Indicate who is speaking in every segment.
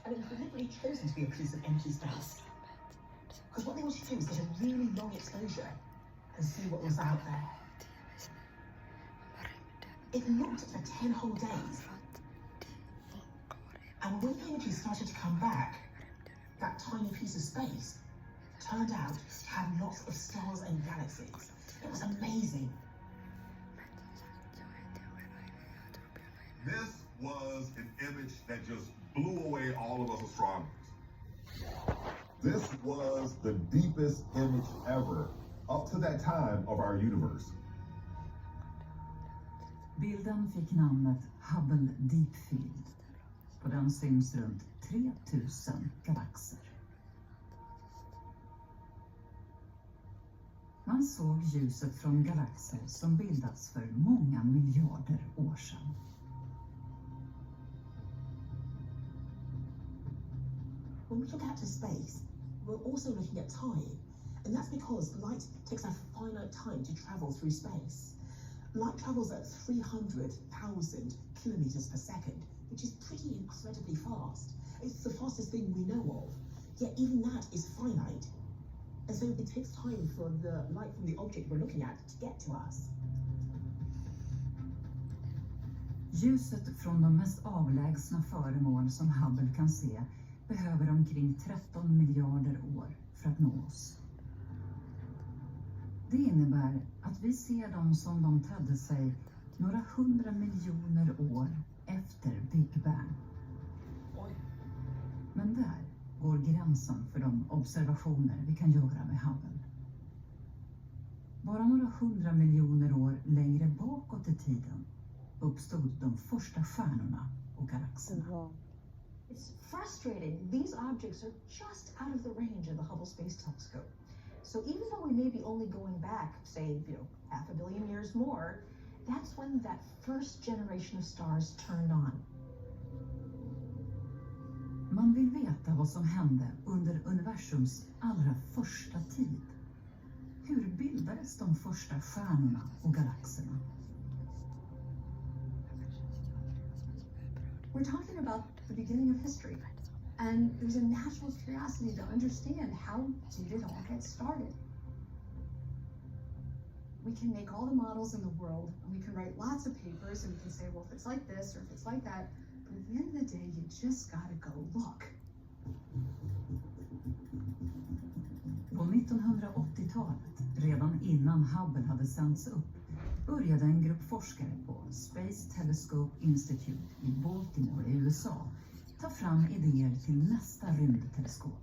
Speaker 1: and it was deliberately chosen to be a piece of empty space. Because what they wanted to do was get a really long exposure and see what was out there. It looked for 10 whole days. And when the images started to come back, that tiny piece of space turned out to have lots of stars and galaxies. It was amazing.
Speaker 2: This was an image that just blew away all of us astronomers. This was the deepest image ever, up to that time, of our universe.
Speaker 3: Bilden fick namnet Hubble Deep Field. På den syns runt 3000 galaxer. Man såg ljuset från galaxer som bildats för många miljarder år sedan.
Speaker 1: When we look out to space, we're also looking at time. And that's because light takes a finite time to travel through space. Light travels at 300,000 kilometers per second, which is pretty incredibly fast. It's the fastest thing we know of. Yet even that is finite. And so it takes time for the light from the object we're looking at to get to us.
Speaker 3: Ljuset från de mest avlägsna föremål som Hubble kan se behöver omkring 13 miljarder år för att nå oss. Det innebär att vi ser dem som de tedde sig några 100 miljoner år efter Big Bang. Men där går gränsen för de observationer vi kan göra med Hubble. Bara några 100 miljoner år längre bakåt i tiden uppstod de första stjärnorna och galaxerna.
Speaker 1: It's frustrating. These objects are just out of the range of the Hubble Space Telescope. So even though we may be only going back, say, half a billion years more, that's when that first generation of stars turned on.
Speaker 3: Man vill veta vad som hände under universums allra första tid. Hur bildades de första stjärnorna och galaxerna?
Speaker 4: We're talking about the beginning of history, and there's a natural curiosity to understand how did it all get started. We can make all the models in the world, and we can write lots of papers, and we can say, well, if it's like this or if it's like that, but at the end of the day, you just gotta go look.
Speaker 3: På 1980-talet, redan innan Hubble hade sänts upp, började en grupp forskare på Space Telescope Institute i Baltimore i USA ta fram idéer till nästa rymdteleskop.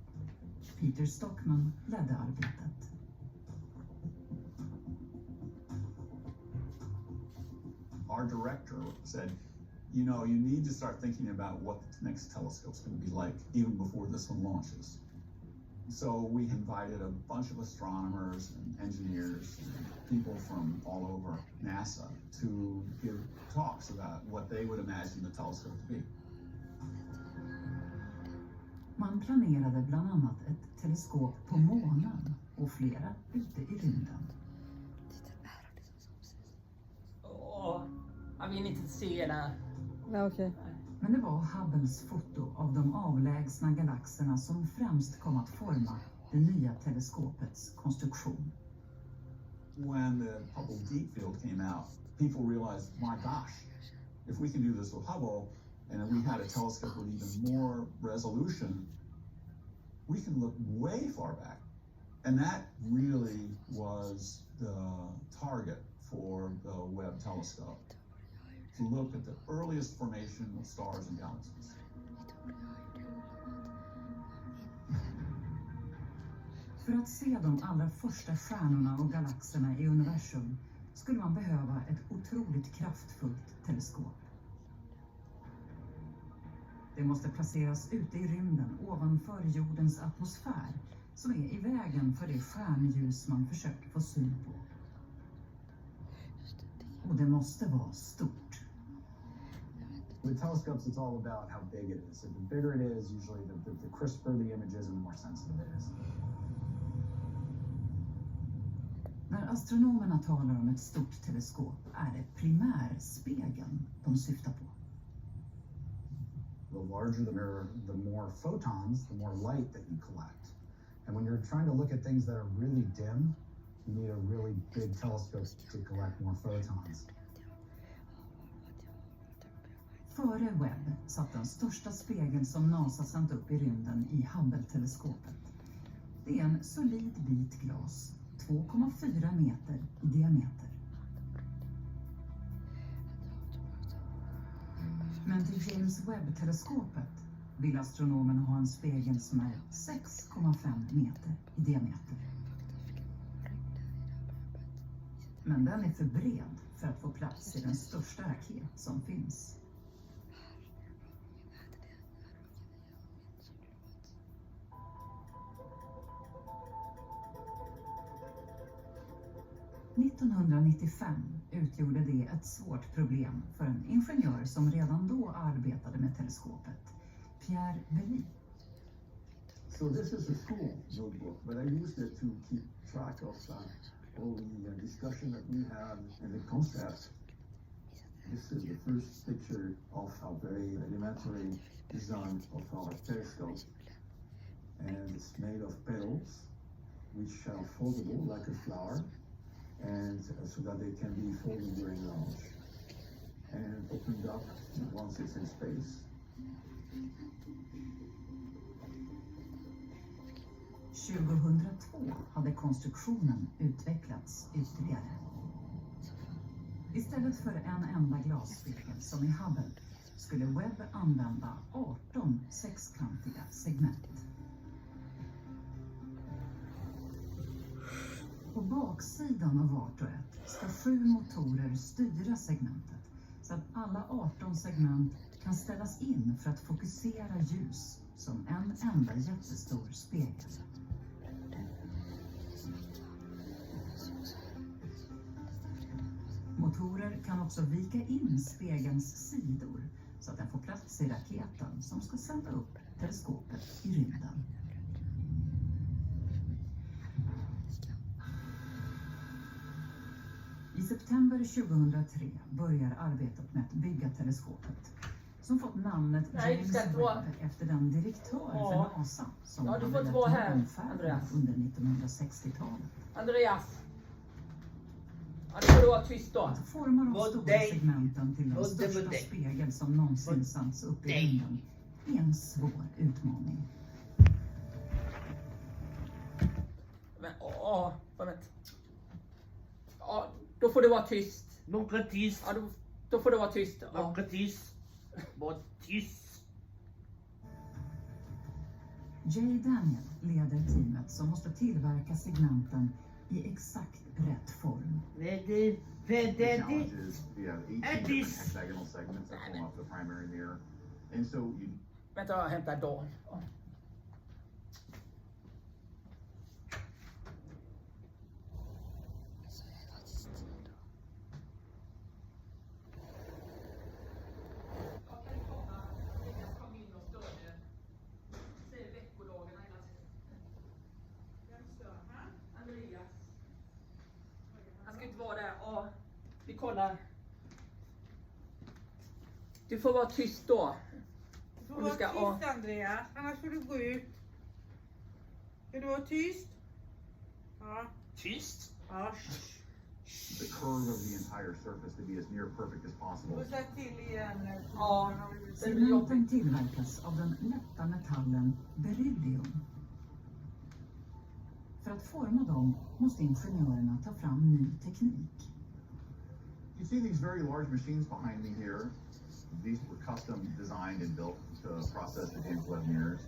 Speaker 3: Peter Stockman ledde arbetet.
Speaker 5: Our director said, you need to start thinking about what the next telescope's going to be like even before this one launches. So we invited a bunch of astronomers and engineers and people from all over NASA to give talks about what they would imagine the telescope to be.
Speaker 3: Man planerade bland annat ett teleskop på månen och flera ute i rymden.
Speaker 6: Jag vill inte se det.
Speaker 7: Ja, okej.
Speaker 3: Men det var Hubbles foto av de avlägsna galaxerna som främst kom att forma det nya teleskopets konstruktion.
Speaker 5: When the Hubble Deep Field came out, people realized, my gosh, if we can do this with Hubble, and if we had a telescope with even more resolution, we can look way far back. And that really was the target for the Webb telescope, to look at the earliest formation of stars and galaxies.
Speaker 3: För att se de allra första stjärnorna och galaxerna i universum skulle man behöva ett otroligt kraftfullt teleskop. Det måste placeras ute i rymden ovanför jordens atmosfär som är i vägen för det stjärnljus man försöker få syn på. Och det måste vara stort.
Speaker 8: With telescopes, it's all about how big it is. So the bigger it is, usually the crisper the images and the more sensitive it is.
Speaker 3: När astronomerna talar om ett stort teleskop är det primärspegeln de syftar på.
Speaker 8: The larger the mirror, the more photons, the more light that you collect. And when you're trying to look at things that are really dim, you need a really big telescope to collect more photons.
Speaker 3: Före Webb satt den största spegel som NASA sänt upp i rymden i Hubble-teleskopet. Det är en solid bit glas, 2,4 meter i diameter. Men till James Webb-teleskopet vill astronomen ha en spegel som är 6,5 meter i diameter. Men den är för bred för att få plats i den största raket som finns. –1995 utgjorde det ett svårt problem för en ingenjör som redan då arbetade med teleskopet, Pierre Belli.
Speaker 6: So this is a school notebook, but I used it to keep track of all the discussion that we had and the concept. This is the first picture of a very elementary design of our telescope, and it's made of petals, which are foldable like a flower, and so that they can be folded during launch and opened up once it's in space.
Speaker 3: – 2002 hade konstruktionen utvecklats ytterligare. Istället för en enda glasspegel som i Hubble skulle Webb använda 18 sexkantiga segment. På baksidan av vart och ett ska 7 motorer styra segmentet så att alla 18 segment kan ställas in för att fokusera ljus som en enda jättestor spegel. Motorer kan också vika in spegelns sidor så att den får plats i raketen som ska sända upp teleskopet i rymden. I september 2003 börjar arbetet med att bygga teleskopet som fått namnet James Webb efter den direktör för NASA som hade lett omfärden under 1960-talet.
Speaker 7: Andreas! Ja, det får du vara tyst då.
Speaker 3: Att forma de stora segmenten till den största spegel som någonsin sänds upp i rymden är en svår utmaning.
Speaker 7: Men, vänta. Ja, då får du vara tyst.
Speaker 9: Några tyst.
Speaker 7: Ja, då får du vara tyst. Ja.
Speaker 9: Några tyst. Var tyst.
Speaker 3: Jay Daniel leder teamet som måste tillverka segmenten i exakt rätt form.
Speaker 9: Det
Speaker 2: challenges, we have 18 different hexagonal segments that form off the primary mirror. And so you
Speaker 7: Vänta, jag hämtar Dan. Ja. Han ska inte vara där. Ja, vi kollar. Du får vara tyst då.
Speaker 10: Du får vara tyst, Andreas, annars får du gå ut. Ska du vara tyst? Ja.
Speaker 9: tyst.
Speaker 10: Ja.
Speaker 2: the curve of the entire surface to be as near perfect as possible.
Speaker 10: Och sätt till igen.
Speaker 7: Ja.
Speaker 3: Segmenten tillverkas av den lätta metallen beryllium. För att forma dem måste ingenjörerna ta fram ny teknik.
Speaker 2: You see these very large machines behind me here. These were custom designed and built to process the James Webb mirrors.